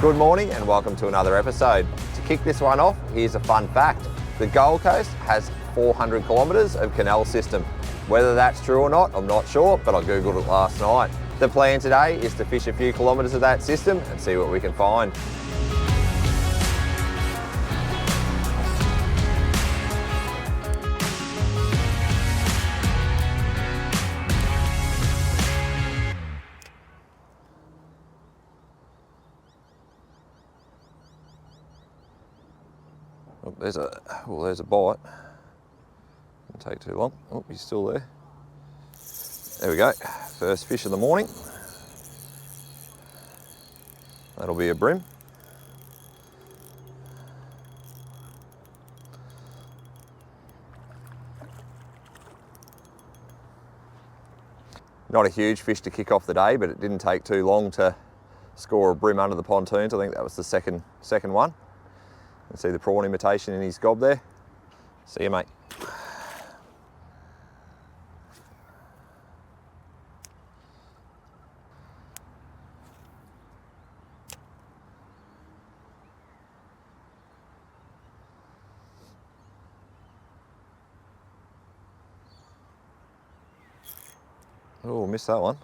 Good morning and welcome to another episode. To kick this one off, here's a fun fact. The Gold Coast has 400 kilometres of canal system. Whether that's true or not, I'm not sure, but I googled it last night. The plan today is to fish a few kilometres of that system and see what we can find. Oh, there's a bite. Didn't take too long. Oh, he's still there. There we go. First fish of the morning. That'll be a bream. Not a huge fish to kick off the day, but it didn't take too long to score a bream under the pontoons. I think that was the second one. You can see the prawn imitation in his gob there. See you, mate. Oh, missed that one.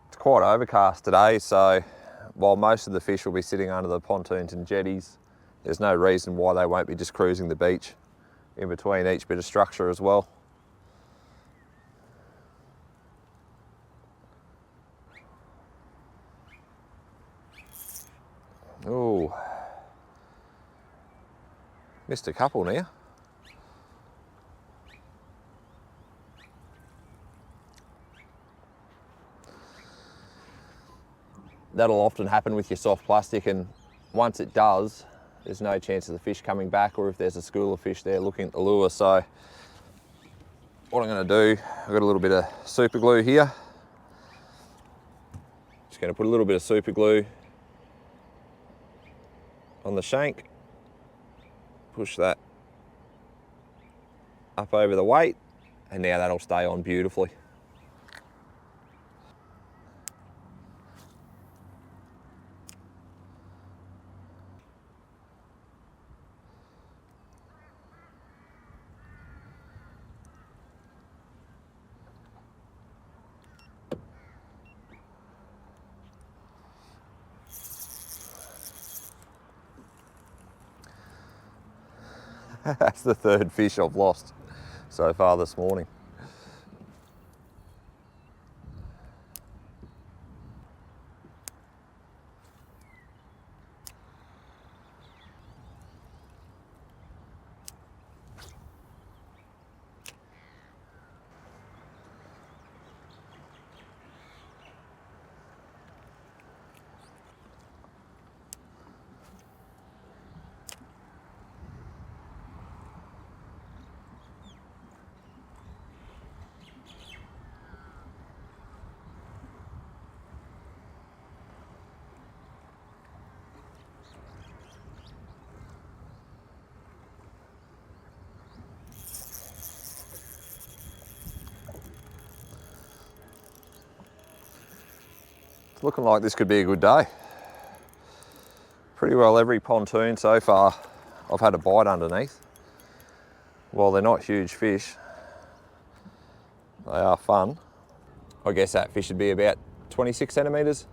It's quite overcast today, so while most of the fish will be sitting under the pontoons and jetties, there's no reason why they won't be just cruising the beach in between each bit of structure as well. Oh, missed a couple now. That'll often happen with your soft plastic, and once it does, there's no chance of the fish coming back, or if there's a school of fish there looking at the lure. So what I'm going to do, I've got a little bit of super glue here. Just going to put a little bit of super glue on the shank, push that up over the weight, and now that'll stay on beautifully. That's the third fish I've lost so far this morning. It's looking like this could be a good day. Pretty well every pontoon so far I've had a bite underneath. While they're not huge fish, they are fun. I guess that fish would be about 26 centimetres.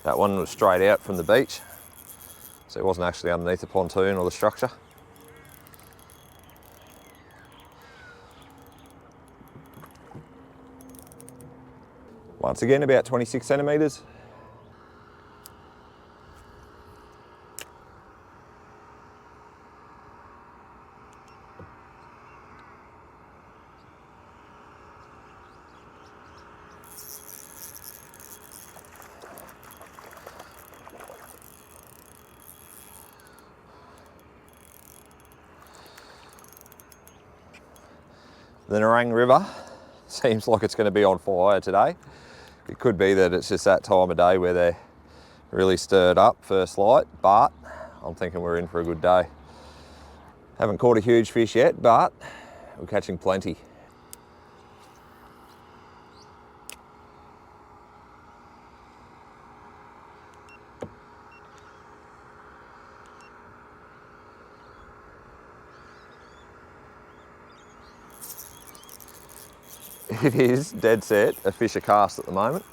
That one was straight out from the beach, so it wasn't actually underneath the pontoon or the structure. Once again, about 26 centimetres. The Nerang River seems like it's going to be on fire today. It could be that it's just that time of day where they're really stirred up first light, but I'm thinking we're in for a good day. Haven't caught a huge fish yet, but we're catching plenty. It is dead set a fisher cast at the moment.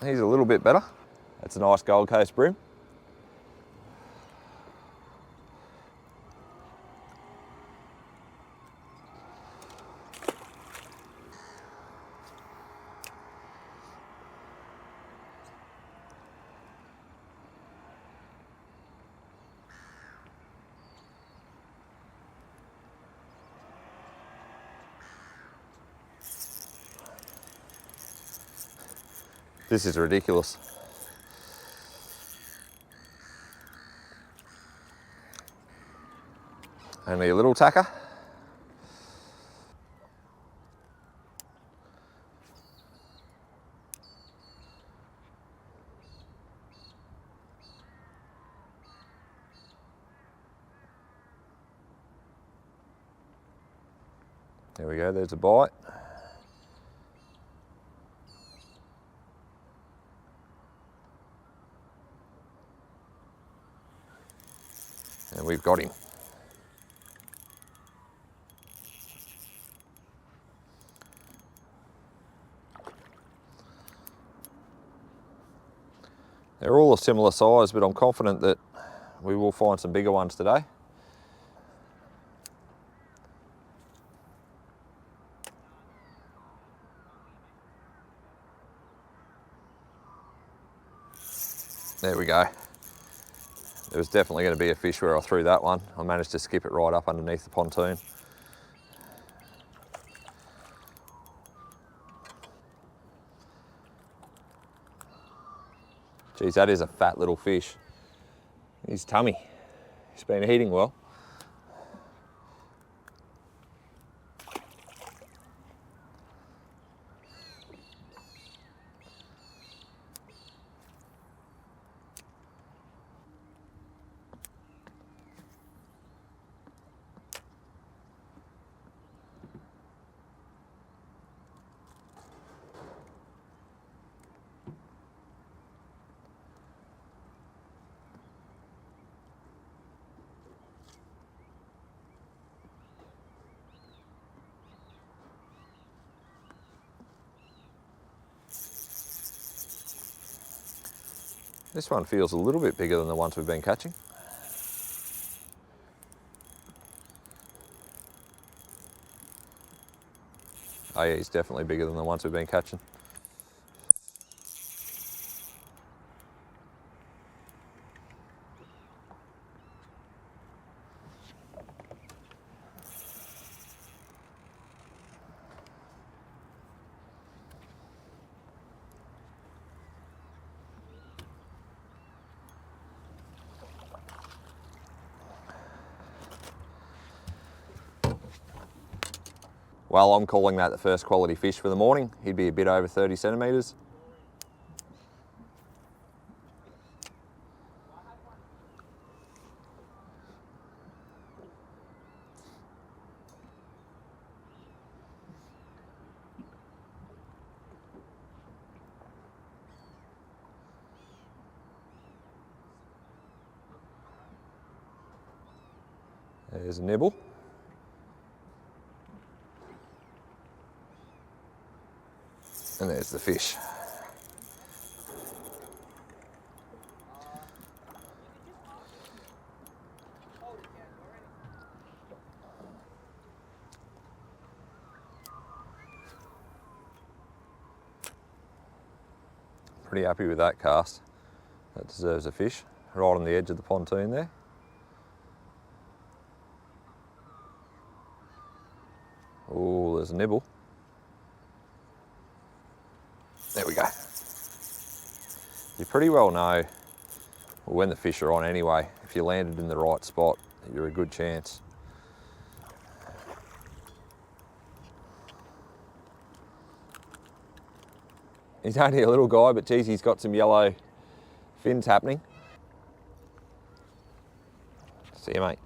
He's a little bit better. That's a nice Gold Coast bream. This is ridiculous. Only a little tacker. There we go, there's a bite. And we've got him. They're all a similar size, but I'm confident that we will find some bigger ones today. There we go. There was definitely going to be a fish where I threw that one. I managed to skip it right up underneath the pontoon. Geez, that is a fat little fish. His tummy, he's been eating well. This one feels a little bit bigger than the ones we've been catching. Oh yeah, he's definitely bigger than the ones we've been catching. Well, I'm calling that the first quality fish for the morning. He'd be a bit over 30 centimetres. There's a nibble. And there's the fish. Pretty happy with that cast. That deserves a fish. Right on the edge of the pontoon there. Oh, there's a nibble. There we go. pretty well know when the fish are on anyway. If you landed in the right spot, you're a good chance. He's only a little guy, but geez, he's got some yellow fins happening. See you, mate.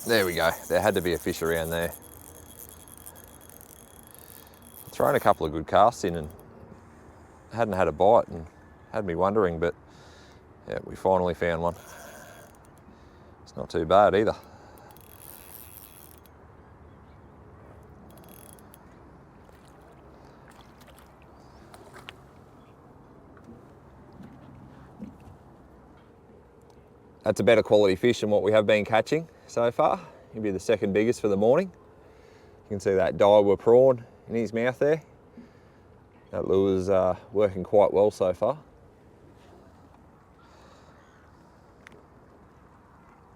There we go. There had to be a fish around there. Thrown a couple of good casts in and hadn't had a bite and had me wondering, but yeah, we finally found one. It's not too bad either. That's a better quality fish than what we have been catching so far. He'll be the second biggest for the morning. You can see that Daiwa prawn in his mouth there. That lure's working quite well so far.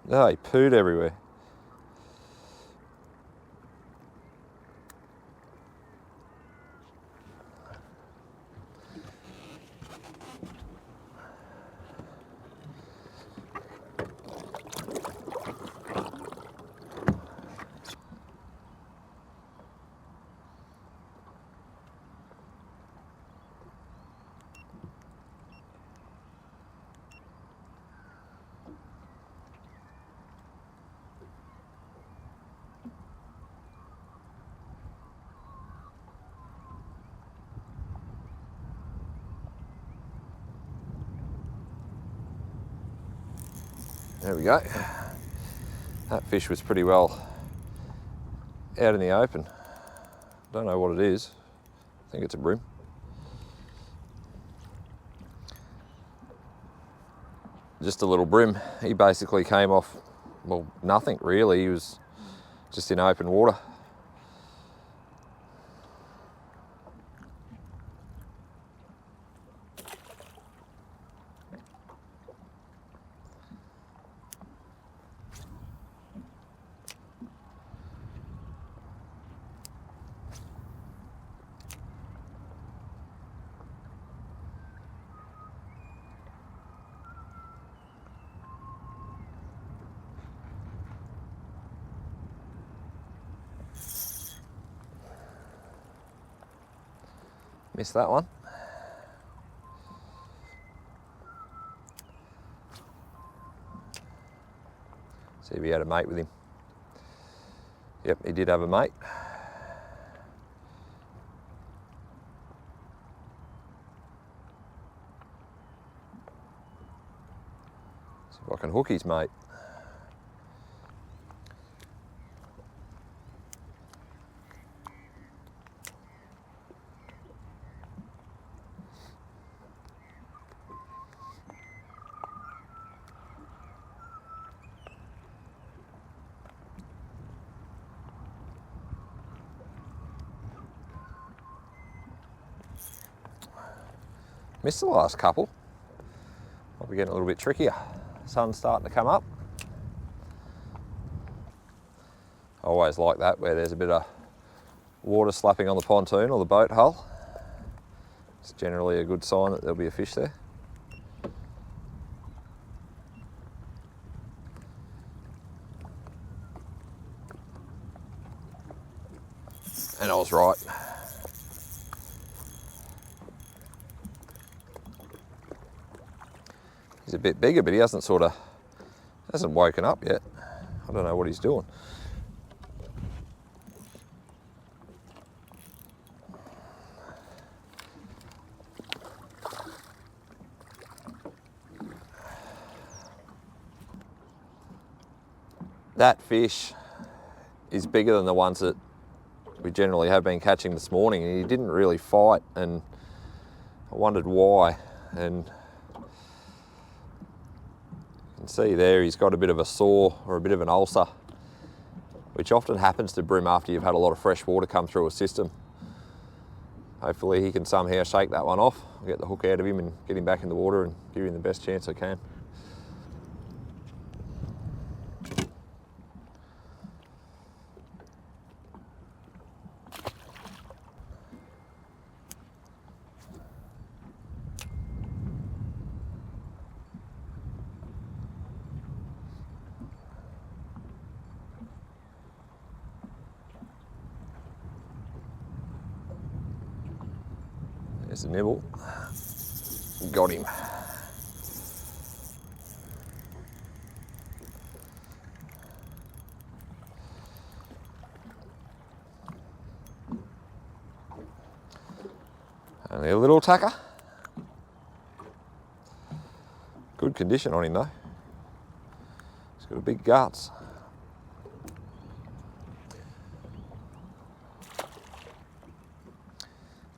Oh, he pooed everywhere. There we go. That fish was pretty well out in the open. Don't know what it is. I think it's a bream. Just a little bream. He basically came off, well, nothing really. He was just in open water. Missed that one. See if he had a mate with him. Yep, he did have a mate. See if I can hook his mate. Missed the last couple. Might be getting a little bit trickier. Sun's starting to come up. I always like that, where there's a bit of water slapping on the pontoon or the boat hull. It's generally a good sign that there'll be a fish there. And I was right. He's a bit bigger, but he hasn't woken up yet. I don't know what he's doing. That fish is bigger than the ones that we generally have been catching this morning, and he didn't really fight, and I wondered why, and you can see there he's got a bit of a sore or a bit of an ulcer, which often happens to bream after you've had a lot of fresh water come through a system. Hopefully he can somehow shake that one off. I'll get the hook out of him and get him back in the water and give him the best chance I can. There's a nibble. Got him. Only a little tacker. Good condition on him though. He's got a big guts.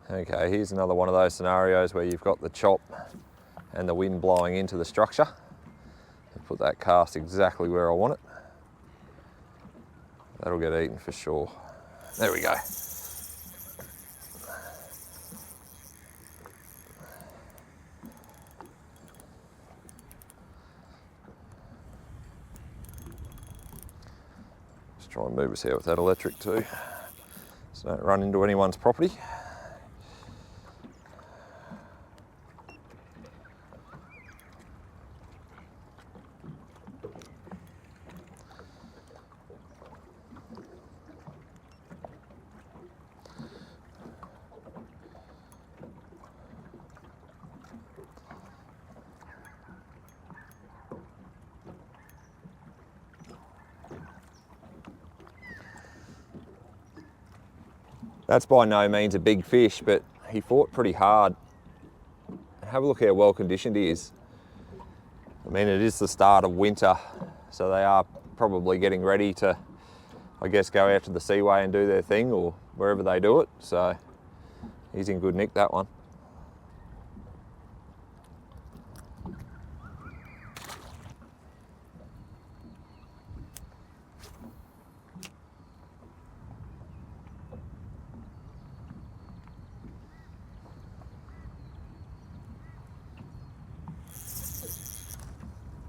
Okay, here's another one of those scenarios where you've got the chop and the wind blowing into the structure. I'll put that cast exactly where I want it. That'll get eaten for sure. There we go. Just try and move us out with that electric too, so don't run into anyone's property. That's by no means a big fish, but he fought pretty hard. Have a look how well conditioned he is. I mean, it is the start of winter, so they are probably getting ready to, I guess, go out to the seaway and do their thing, or wherever they do it. So he's in good nick, that one.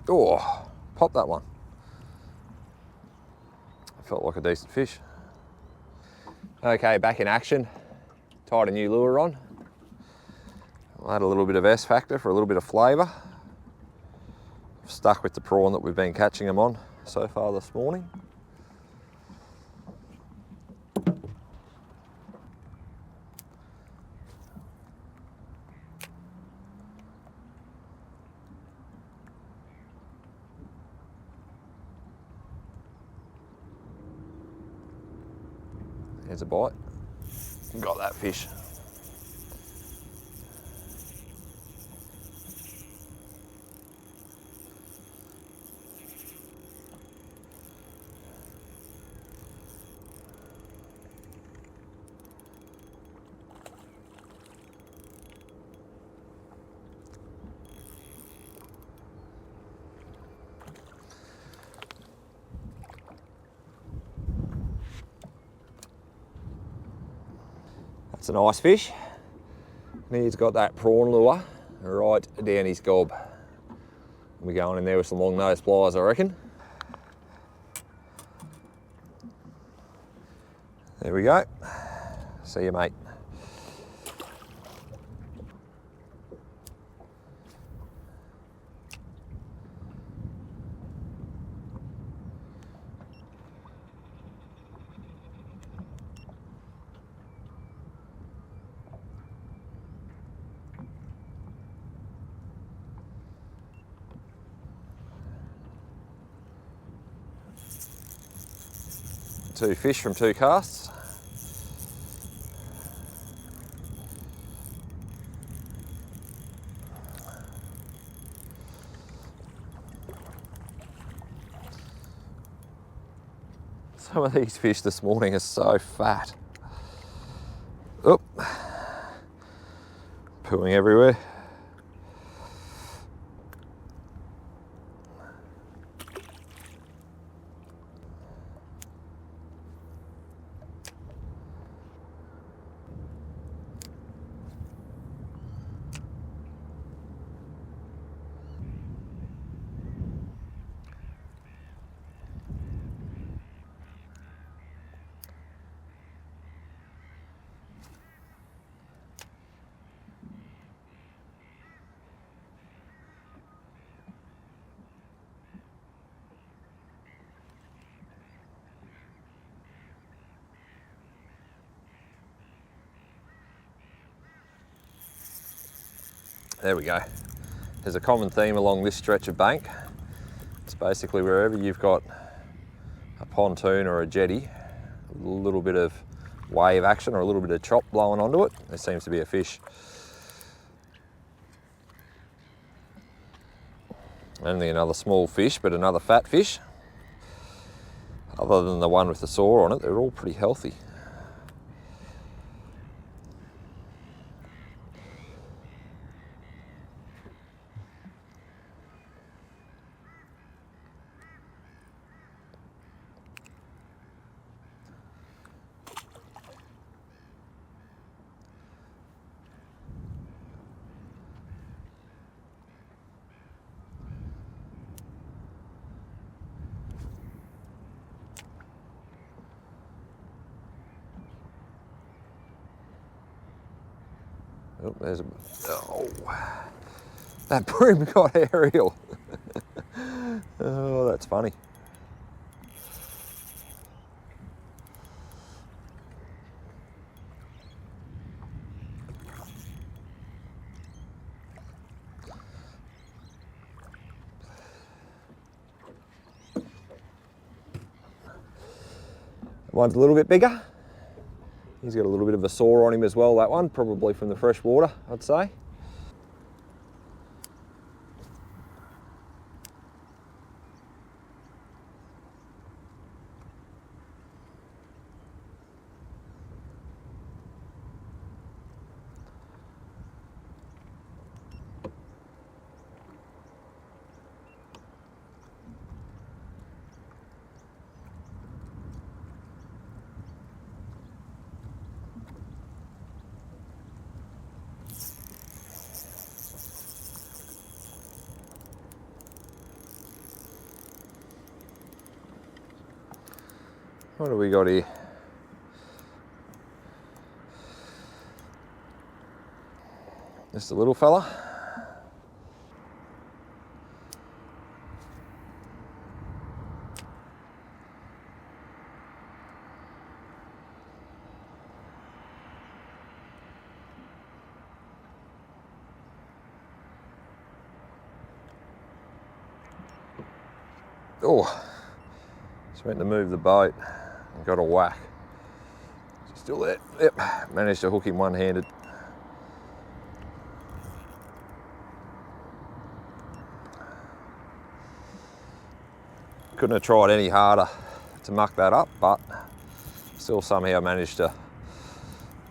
Oh, pop that one. Felt like a decent fish. Okay, back in action. Tied a new lure on. I'll add a little bit of S factor for a little bit of flavour. Stuck with the prawn that we've been catching them on so far this morning. There's a bite. Got that fish. That's a nice fish. And he's got that prawn lure right down his gob. We'll be going in there with some long nose pliers, I reckon. There we go. See you, mate. Two fish from two casts. Some of these fish this morning are so fat. Oh, pooing everywhere. There we go. There's a common theme along this stretch of bank. It's basically wherever you've got a pontoon or a jetty, a little bit of wave action or a little bit of chop blowing onto it, there seems to be a fish. Only another small fish, but another fat fish. Other than the one with the sore on it, they're all pretty healthy. Oh, there's a, oh, that bream got aerial. Oh, that's funny. One's a little bit bigger. He's got a little bit of a sore on him as well, that one, probably from the fresh water, I'd say. What do we got here? Just a little fella. Oh, just went to move the boat and got a whack. Is he still there? Yep, managed to hook him one-handed. Couldn't have tried any harder to muck that up, but still somehow managed to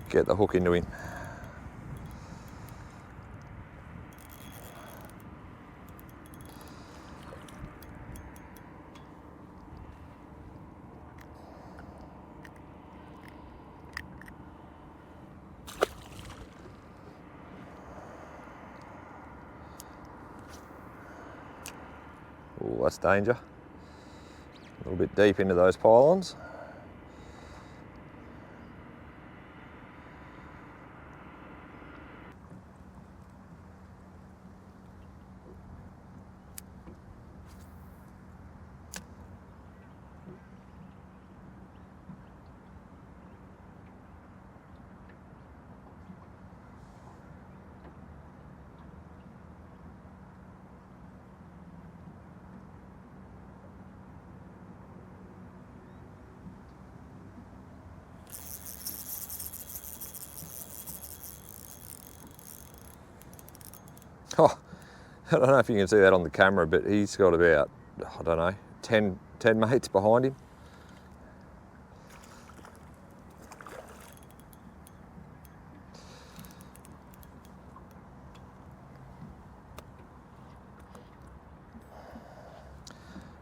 get the hook into him. Oh, that's danger. A little bit deep into those pylons. Oh, I don't know if you can see that on the camera, but he's got about, I don't know, 10 mates behind him.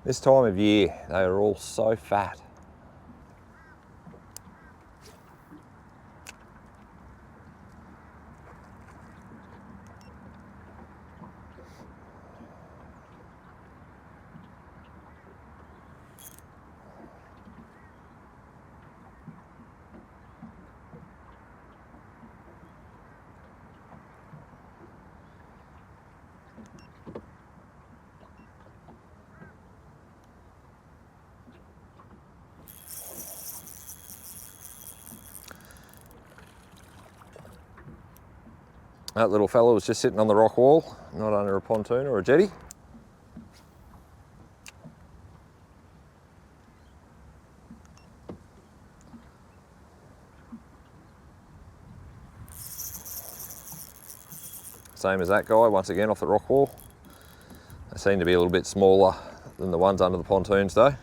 This time of year, they are all so fat. That little fella was just sitting on the rock wall, not under a pontoon or a jetty. Same as that guy, once again off the rock wall. They seem to be a little bit smaller than the ones under the pontoons though.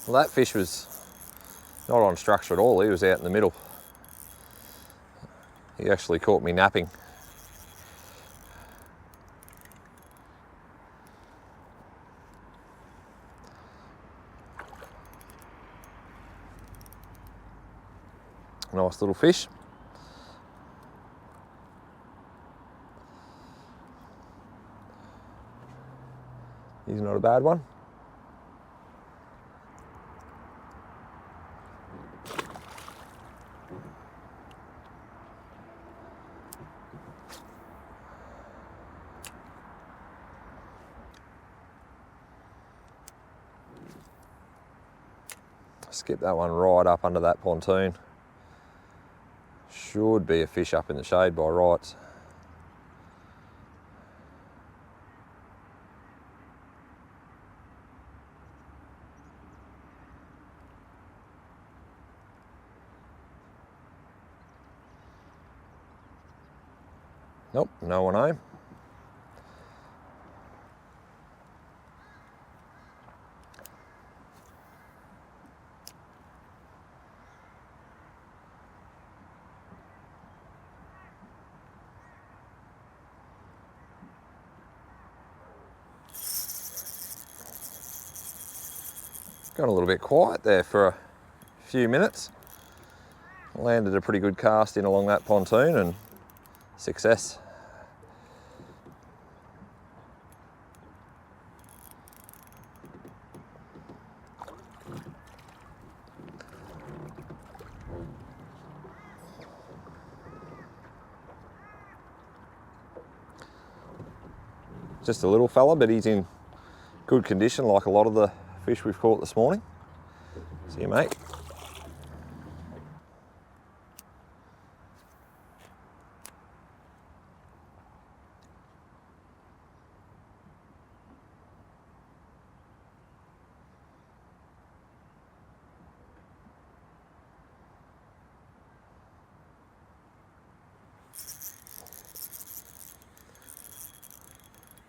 Well, that fish was not on structure at all, he was out in the middle. He actually caught me napping. Nice little fish. He's not a bad one. Skip that one right up under that pontoon. Should be a fish up in the shade by rights. Nope, no one home. Got a little bit quiet there for a few minutes. Landed a pretty good cast in along that pontoon and success. Just a little fella, but he's in good condition like a lot of the fish we've caught this morning. See you, mate.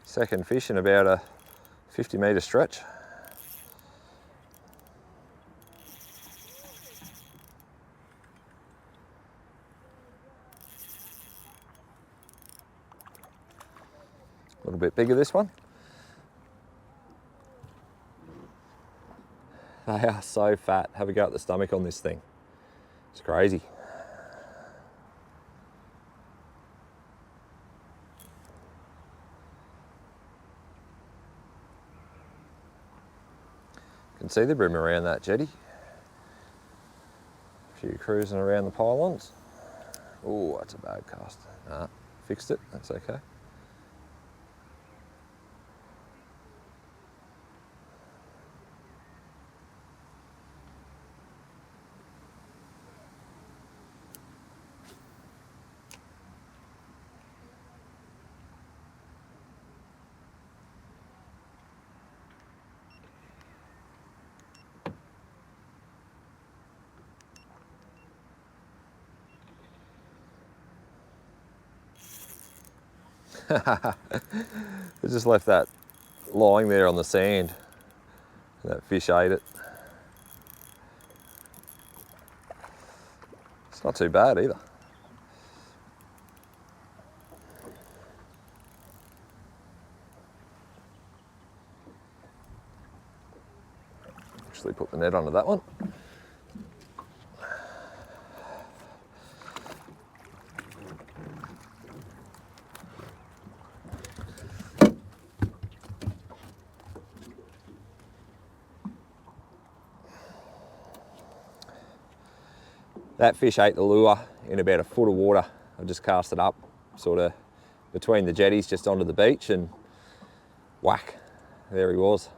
Second fish in about a 50-metre stretch. A little bit bigger this one. They are so fat. Have a go at the stomach on this thing. It's crazy. You can see the bream around that jetty. A few cruising around the pylons. Oh, that's a bad cast. Nah, fixed it, that's okay. I just left that lying there on the sand. That fish ate it. It's not too bad either. Actually put the net onto that one. That fish ate the lure in about a foot of water. I just cast it up, sort of between the jetties just onto the beach, and whack, there he was.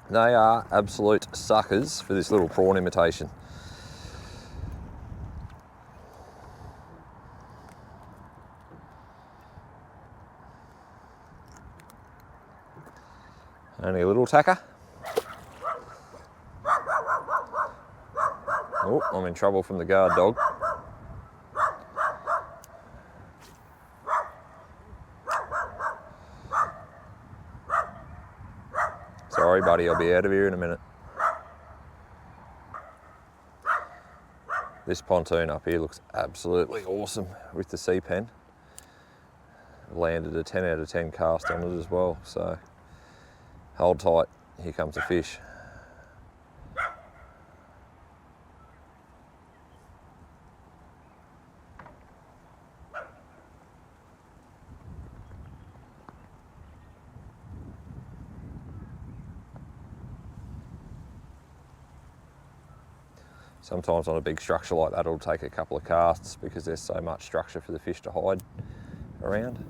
They are absolute suckers for this little prawn imitation. Only a little tacker. Oh, I'm in trouble from the guard dog. Sorry buddy, I'll be out of here in a minute. This pontoon up here looks absolutely awesome with the sea pen. Landed a 10 out of 10 cast on it as well, so hold tight, here comes a fish. Sometimes on a big structure like that, it'll take a couple of casts because there's so much structure for the fish to hide around.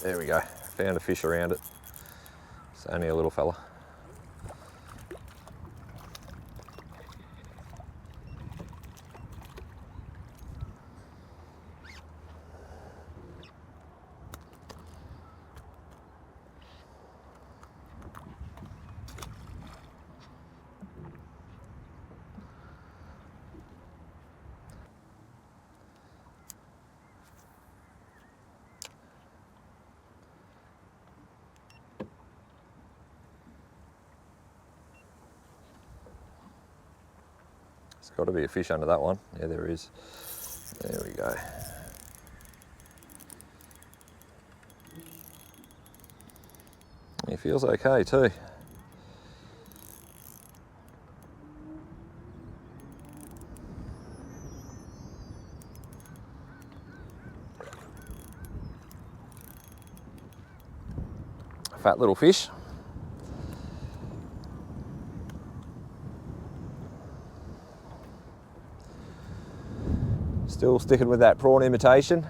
There we go, found a fish around it. It's only a little fella. There's got to be a fish under that one. Yeah, there is. There we go. He feels okay too. Fat little fish. Still sticking with that prawn imitation.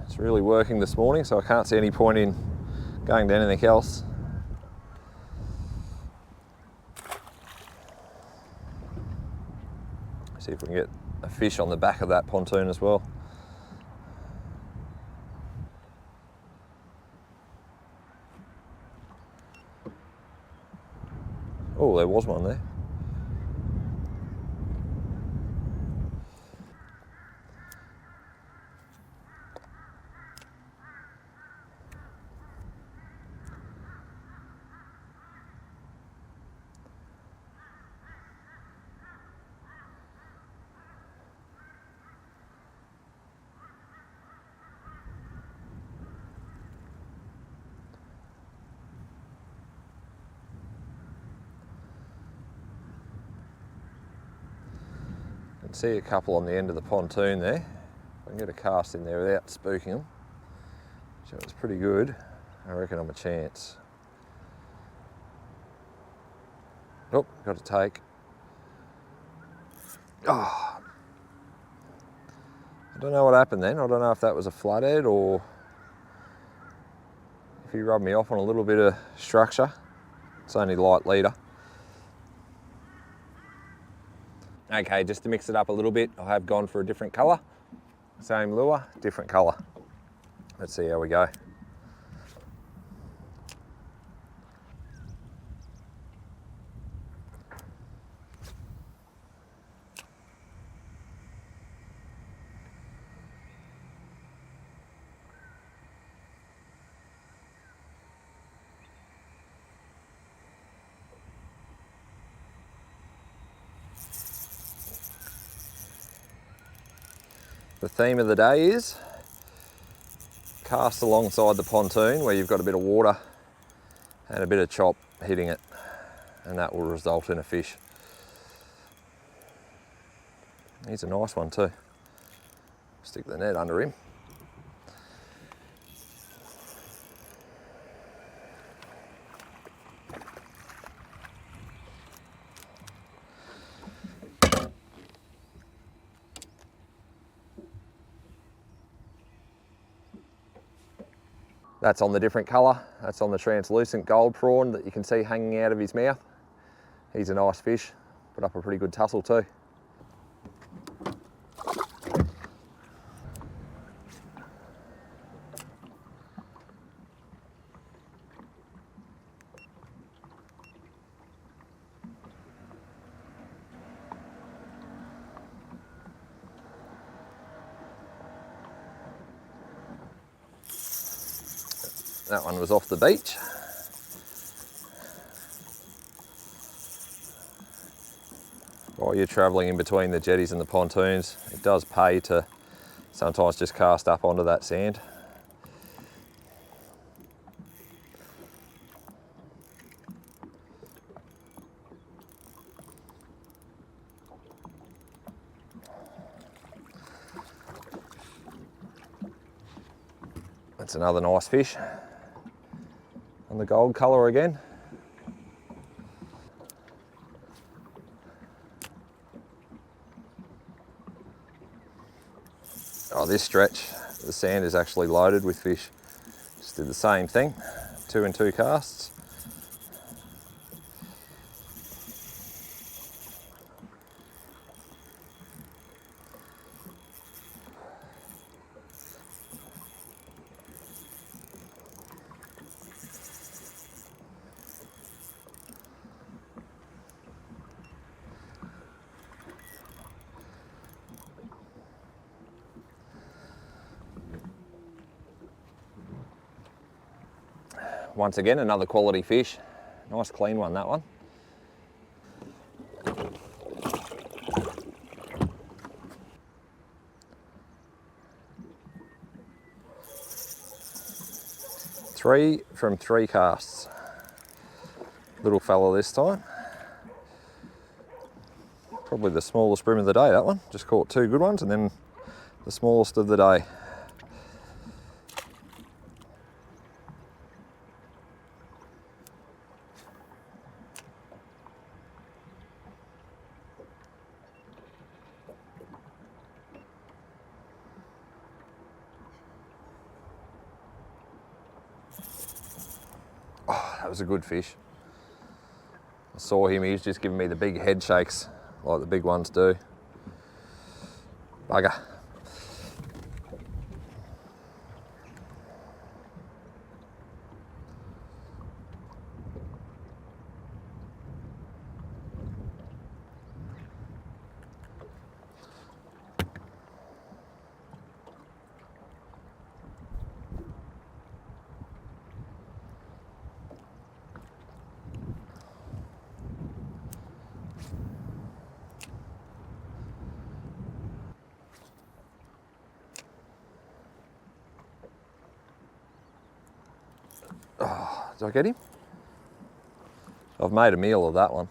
It's really working this morning, so I can't see any point in going to anything else. See if we can get a fish on the back of that pontoon as well. Oh, there was one there. See a couple on the end of the pontoon there. If I can get a cast in there without spooking them. So it's pretty good. I reckon I'm a chance. Oh, got to take. Oh. I don't know what happened then. I don't know if that was a flathead or if he rubbed me off on a little bit of structure. It's only light leader. Okay, just to mix it up a little bit, I have gone for a different colour. Same lure, different colour. Let's see how we go. The theme of the day is cast alongside the pontoon where you've got a bit of water and a bit of chop hitting it, and that will result in a fish. He's a nice one too. Stick the net under him. That's on the different colour. That's on the translucent gold prawn that you can see hanging out of his mouth. He's a nice fish. Put up a pretty good tussle too. That one was off the beach. While you're travelling in between the jetties and the pontoons, it does pay to sometimes just cast up onto that sand. That's another nice fish. On the gold colour again. Oh, this stretch, the sand is actually loaded with fish. Just did the same thing, 2 and 2 casts. Once again, another quality fish. Nice clean one, that one. Three from 3 casts. Little fella this time. Probably the smallest bream of the day, that one. Just caught 2 good ones and then the smallest of the day. That was a good fish. I saw him, he was just giving me the big head shakes like the big ones do. Bugger. Oh, did I get him? I've made a meal of that one.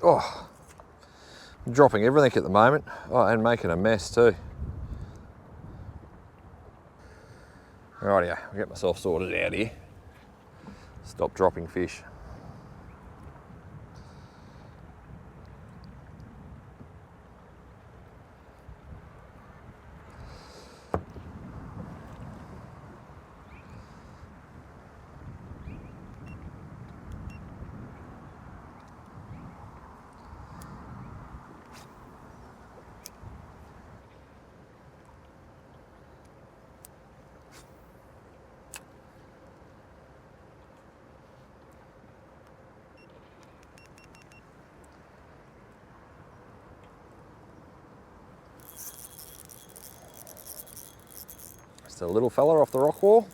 Oh, I'm dropping everything at the moment. Oh, and making a mess too. Rightio, I'll get myself sorted out here. Stop dropping fish. Just a little fella off the rock wall.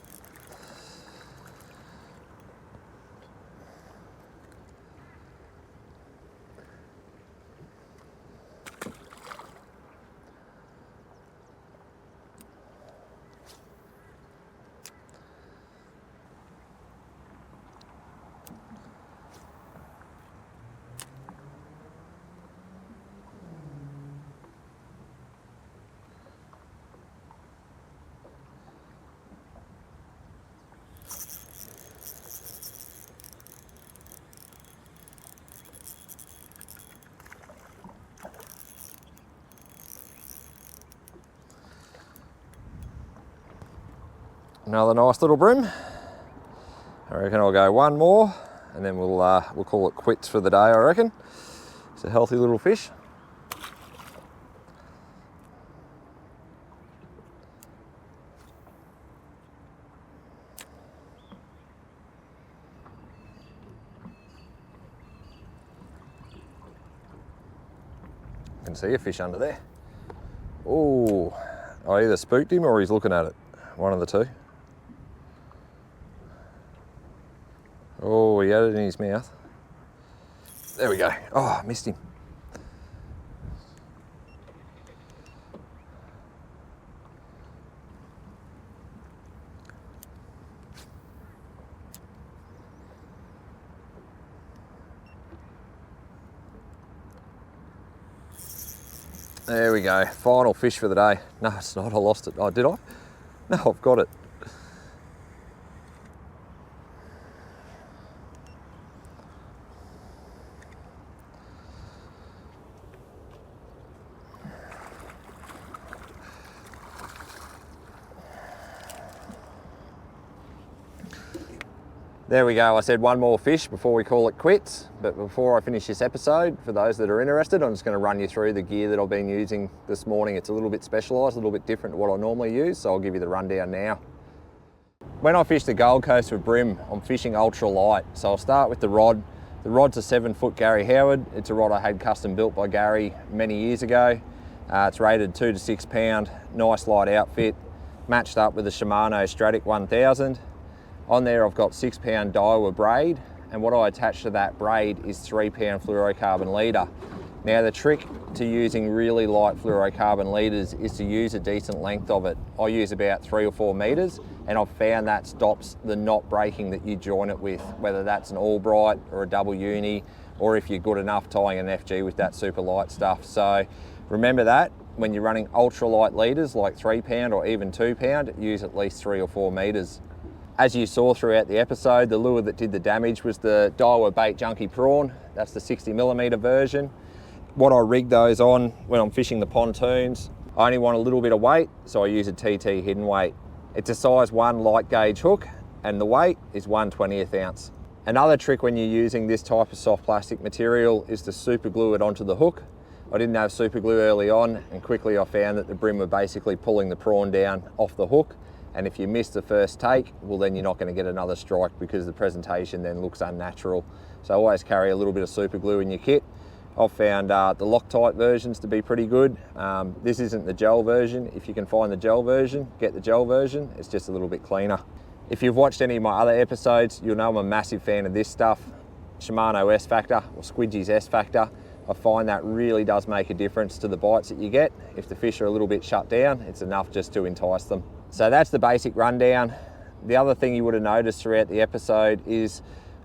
Another nice little bream. I reckon I'll go one more and then we'll call it quits for the day, I reckon. It's a healthy little fish. I can see a fish under there. Oh, I either spooked him or he's looking at it. One of the two. Oh, he had it in his mouth. There we go. Oh, I missed him. There we go. Final fish for the day. No, it's not. I lost it. Oh, did I? No, I've got it. There we go. I said one more fish before we call it quits. But before I finish this episode, for those that are interested, I'm just going to run you through the gear that I've been using this morning. It's a little bit specialised, a little bit different to what I normally use, so I'll give you the rundown now. When I fish the Gold Coast with Bream, I'm fishing ultra light. So I'll start with the rod. The rod's a 7-foot Gary Howard. It's a rod I had custom built by Gary many years ago. It's rated 2 to 6 pound, nice light outfit, matched up with a Shimano Stratic 1000. On there I've got 6 pound Daiwa braid, and what I attach to that braid is 3 pound fluorocarbon leader. Now the trick to using really light fluorocarbon leaders is to use a decent length of it. I use about 3 or 4 meters, and I've found that stops the knot breaking that you join it with, whether that's an Albright or a double uni, or if you're good enough tying an FG with that super light stuff. So remember that when you're running ultra light leaders like 3 pound or even 2 pound, use at least 3 or 4 meters. As you saw throughout the episode, the lure that did the damage was the Daiwa Bait Junkie prawn. That's the 60mm version. What I rig those on when I'm fishing the pontoons, I only want a little bit of weight, so I use a TT hidden weight. It's a size 1 light gauge hook, and the weight is 1/20th ounce. Another trick when you're using this type of soft plastic material is to super glue it onto the hook. I didn't have super glue early on, and quickly I found that the bream were basically pulling the prawn down off the hook. And if you miss the first take, well then you're not going to get another strike because the presentation then looks unnatural. So always carry a little bit of super glue in your kit. I've found the Loctite versions to be pretty good. This isn't the gel version. If you can find the gel version, get the gel version. It's just a little bit cleaner. If you've watched any of my other episodes, you'll know I'm a massive fan of this stuff. Shimano S Factor or Squidgy's S Factor. I find that really does make a difference to the bites that you get. If the fish are a little bit shut down, it's enough just to entice them. So that's the basic rundown. The other thing you would have noticed throughout the episode is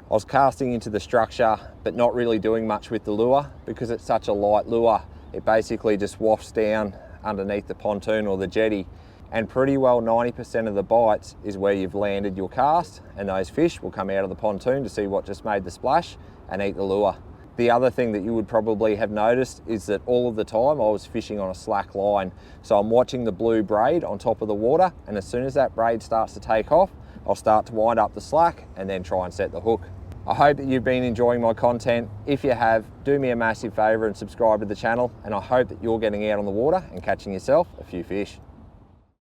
I was casting into the structure, but not really doing much with the lure because it's such a light lure. It basically just wafts down underneath the pontoon or the jetty, and pretty well 90% of the bites is where you've landed your cast, and those fish will come out of the pontoon to see what just made the splash and eat the lure. The other thing that you would probably have noticed is that all of the time I was fishing on a slack line. So I'm watching the blue braid on top of the water, and as soon as that braid starts to take off, I'll start to wind up the slack and then try and set the hook. I hope that you've been enjoying my content. If you have, do me a massive favor and subscribe to the channel, and I hope that you're getting out on the water and catching yourself a few fish.